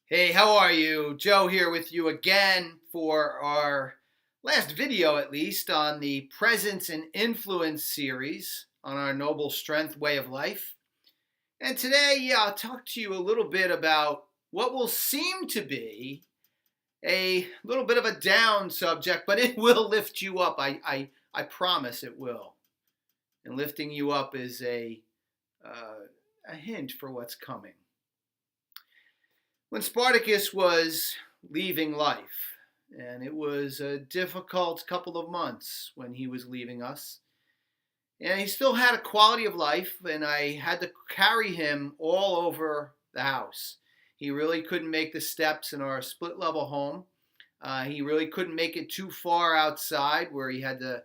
Hey, how are you? Joe here with you again for our last video, at least, on the Presence and Influence series on our Noble Strength way of life. And today, I'll talk to you a little bit about what will seem to be a little bit of a down subject, but it will lift you up. I promise it will. And lifting you up is a hint for what's coming. When Spartacus was leaving life, and it was a difficult couple of months when he was leaving us, and he still had a quality of life, and I had to carry him all over the house. He really couldn't make the steps in our split level home. He really couldn't make it too far outside where he had to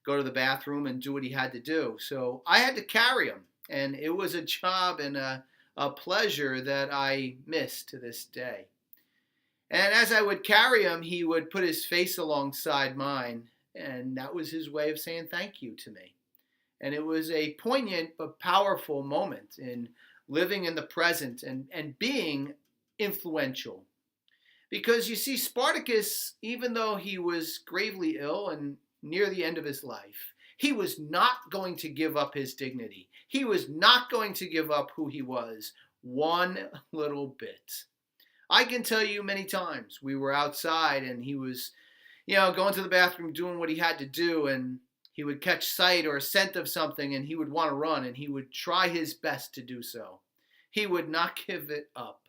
go to the bathroom and do what he had to do. So I had to carry him, and it was a job and a pleasure that I miss to this day. And as I would carry him, he would put his face alongside mine, and that was his way of saying thank you to me. And it was a poignant but powerful moment in living in the present and being influential. Because you see, Spartacus, even though he was gravely ill and near the end of his life, he was not going to give up his dignity. He was not going to give up who he was one little bit. I can tell you many times we were outside and he was, going to the bathroom doing what he had to do, and he would catch sight or a scent of something and he would want to run, and he would try his best to do so. He would not give it up.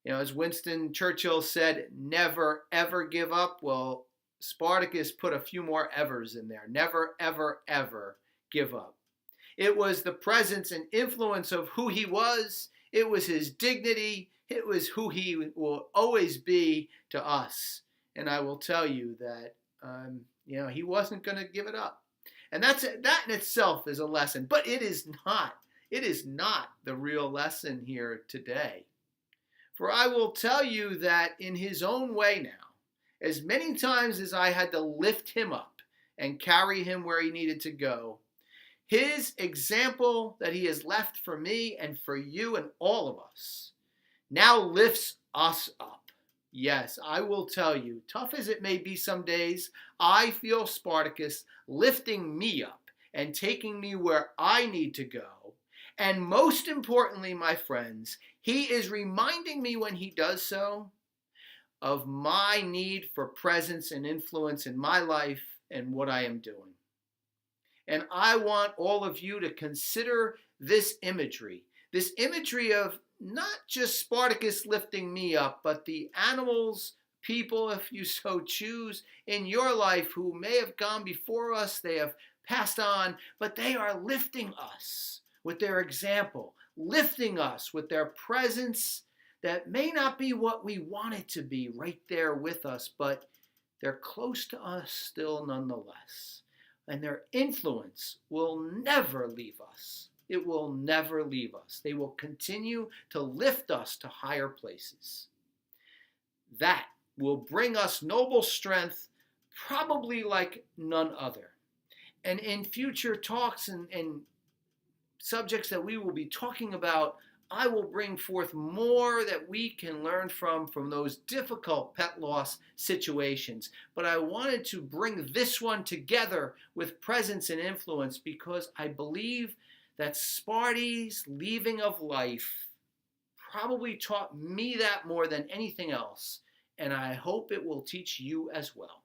As Winston Churchill said, never ever give up. Well, Spartacus put a few more evers in there. Never, ever, ever give up. It was the presence and influence of who he was. It was his dignity. It was who he will always be to us. And I will tell you that, he wasn't going to give it up. And that in itself is a lesson. But it is not. It is not the real lesson here today. For I will tell you that in his own way now, as many times as I had to lift him up and carry him where he needed to go, his example that he has left for me and for you and all of us now lifts us up. Yes, I will tell you, tough as it may be some days, I feel Spartacus lifting me up and taking me where I need to go. And most importantly, my friends, he is reminding me when he does so of my need for presence and influence in my life and what I am doing. And I want all of you to consider this imagery of not just Spartacus lifting me up, but the animals, people, if you so choose, in your life who may have gone before us, they have passed on, but they are lifting us with their example, lifting us with their presence that may not be what we want it to be right there with us, but they're close to us still nonetheless. And their influence will never leave us. It will never leave us. They will continue to lift us to higher places. That will bring us noble strength, probably like none other. And in future talks and subjects that we will be talking about, I will bring forth more that we can learn from those difficult pet loss situations. But I wanted to bring this one together with presence and influence because I believe that Sparty's leaving of life probably taught me that more than anything else. And I hope it will teach you as well.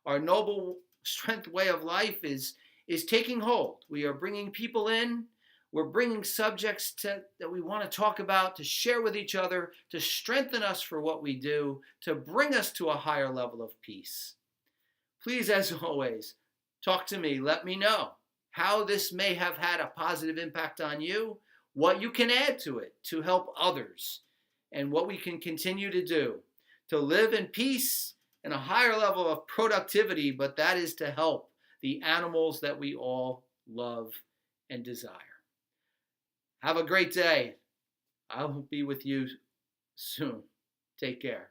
Our noble strength way of life is taking hold. We are bringing people in. We're bringing subjects that we want to talk about, to share with each other, to strengthen us for what we do, to bring us to a higher level of peace. Please, as always, talk to me. Let me know how this may have had a positive impact on you, what you can add to it to help others, and what we can continue to do to live in peace and a higher level of productivity, but that is to help the animals that we all love and desire. Have a great day. I will be with you soon. Take care.